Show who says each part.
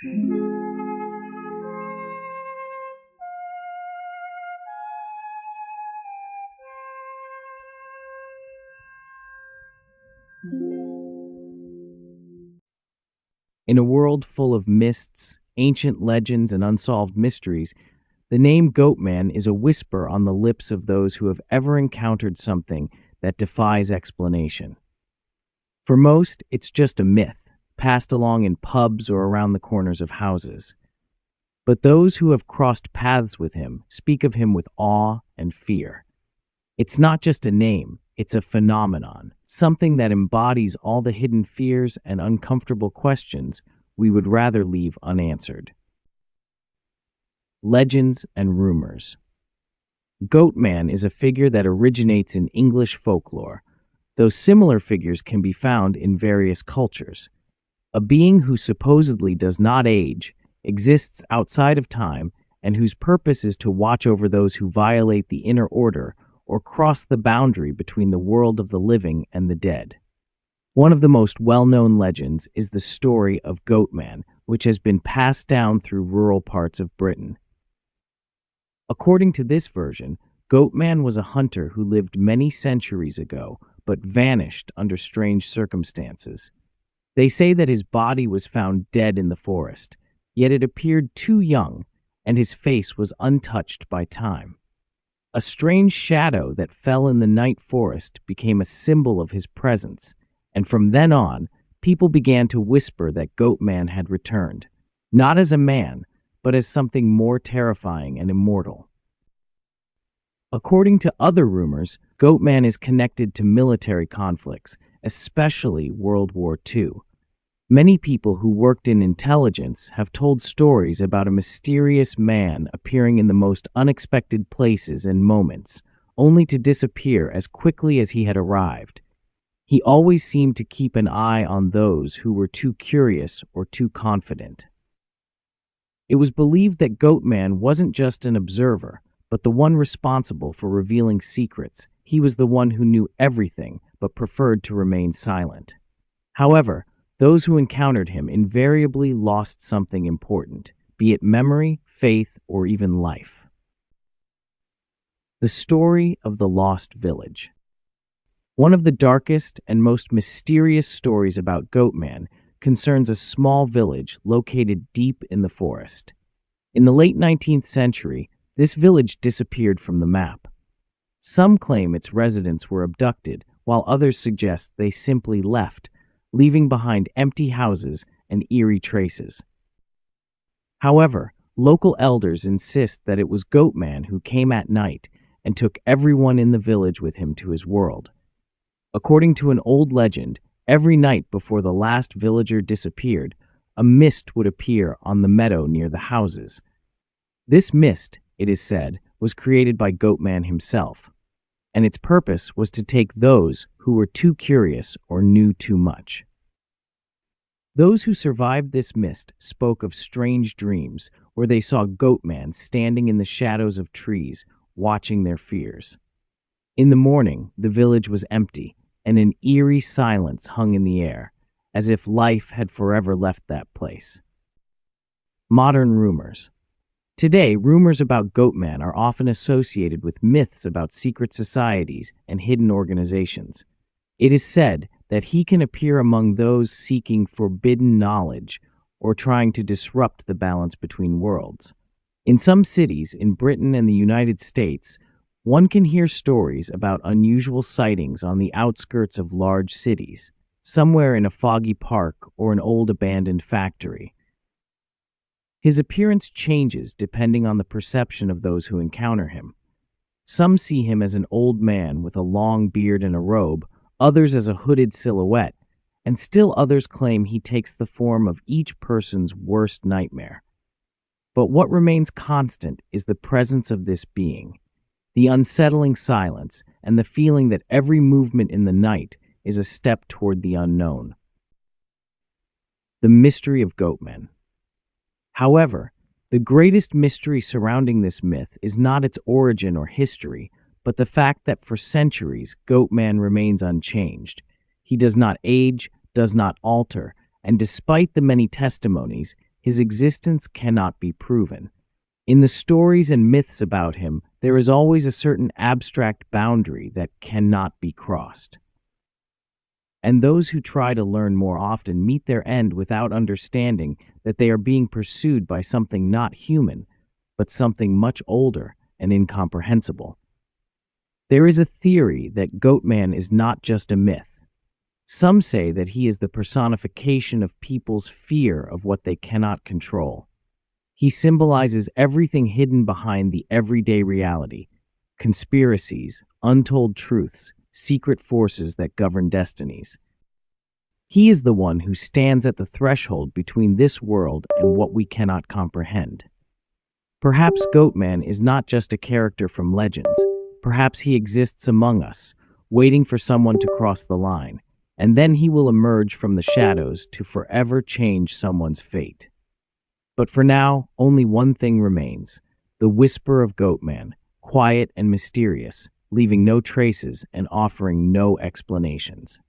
Speaker 1: In a world full of mists, ancient legends, and unsolved mysteries, the name Goatman is a whisper on the lips of those who have ever encountered something that defies explanation. For most, it's just a myth, passed along in pubs or around the corners of houses. But those who have crossed paths with him speak of him with awe and fear. It's not just a name, it's a phenomenon, something that embodies all the hidden fears and uncomfortable questions we would rather leave unanswered. Legends and rumors. Goatman is a figure that originates in English folklore, though similar figures can be found in various cultures. A being who supposedly does not age, exists outside of time, and whose purpose is to watch over those who violate the inner order or cross the boundary between the world of the living and the dead. One of the most well-known legends is the story of Goatman, which has been passed down through rural parts of Britain. According to this version, Goatman was a hunter who lived many centuries ago, but vanished under strange circumstances. They say that his body was found dead in the forest, yet it appeared too young, and his face was untouched by time. A strange shadow that fell in the night forest became a symbol of his presence, and from then on, people began to whisper that Goatman had returned, not as a man, but as something more terrifying and immortal. According to other rumors, Goatman is connected to military conflicts, especially World War II. Many people who worked in intelligence have told stories about a mysterious man appearing in the most unexpected places and moments, only to disappear as quickly as he had arrived. He always seemed to keep an eye on those who were too curious or too confident. It was believed that Goatman wasn't just an observer, but the one responsible for revealing secrets. He was the one who knew everything, but preferred to remain silent. However, those who encountered him invariably lost something important, be it memory, faith, or even life. The story of the lost village. One of the darkest and most mysterious stories about Goatman concerns a small village located deep in the forest. In the late 19th century, this village disappeared from the map. Some claim its residents were abducted, while others suggest they simply left, leaving behind empty houses and eerie traces. However, local elders insist that it was Goatman who came at night and took everyone in the village with him to his world. According to an old legend, every night before the last villager disappeared, a mist would appear on the meadow near the houses. This mist, it is said, was created by Goatman himself, and its purpose was to take those who were too curious or knew too much. Those who survived this mist spoke of strange dreams where they saw Goatman standing in the shadows of trees, watching their fears. In the morning, the village was empty, and an eerie silence hung in the air, as if life had forever left that place. Modern rumors. Today, rumors about Goatman are often associated with myths about secret societies and hidden organizations. It is said that he can appear among those seeking forbidden knowledge or trying to disrupt the balance between worlds. In some cities in Britain and the United States, one can hear stories about unusual sightings on the outskirts of large cities, somewhere in a foggy park or an old abandoned factory. His appearance changes depending on the perception of those who encounter him. Some see him as an old man with a long beard and a robe, others as a hooded silhouette, and still others claim he takes the form of each person's worst nightmare. But what remains constant is the presence of this being, the unsettling silence, and the feeling that every movement in the night is a step toward the unknown. The mystery of Goatman. However, the greatest mystery surrounding this myth is not its origin or history, but the fact that for centuries, Goatman remains unchanged. He does not age, does not alter, and despite the many testimonies, his existence cannot be proven. In the stories and myths about him, there is always a certain abstract boundary that cannot be crossed. And those who try to learn more often meet their end without understanding that they are being pursued by something not human, but something much older and incomprehensible. There is a theory that Goatman is not just a myth. Some say that he is the personification of people's fear of what they cannot control. He symbolizes everything hidden behind the everyday reality: conspiracies, untold truths, secret forces that govern destinies. He is the one who stands at the threshold between this world and what we cannot comprehend. Perhaps Goatman is not just a character from legends. Perhaps he exists among us, waiting for someone to cross the line, and then he will emerge from the shadows to forever change someone's fate. But for now, only one thing remains: the whisper of Goatman, quiet and mysterious, leaving no traces and offering no explanations.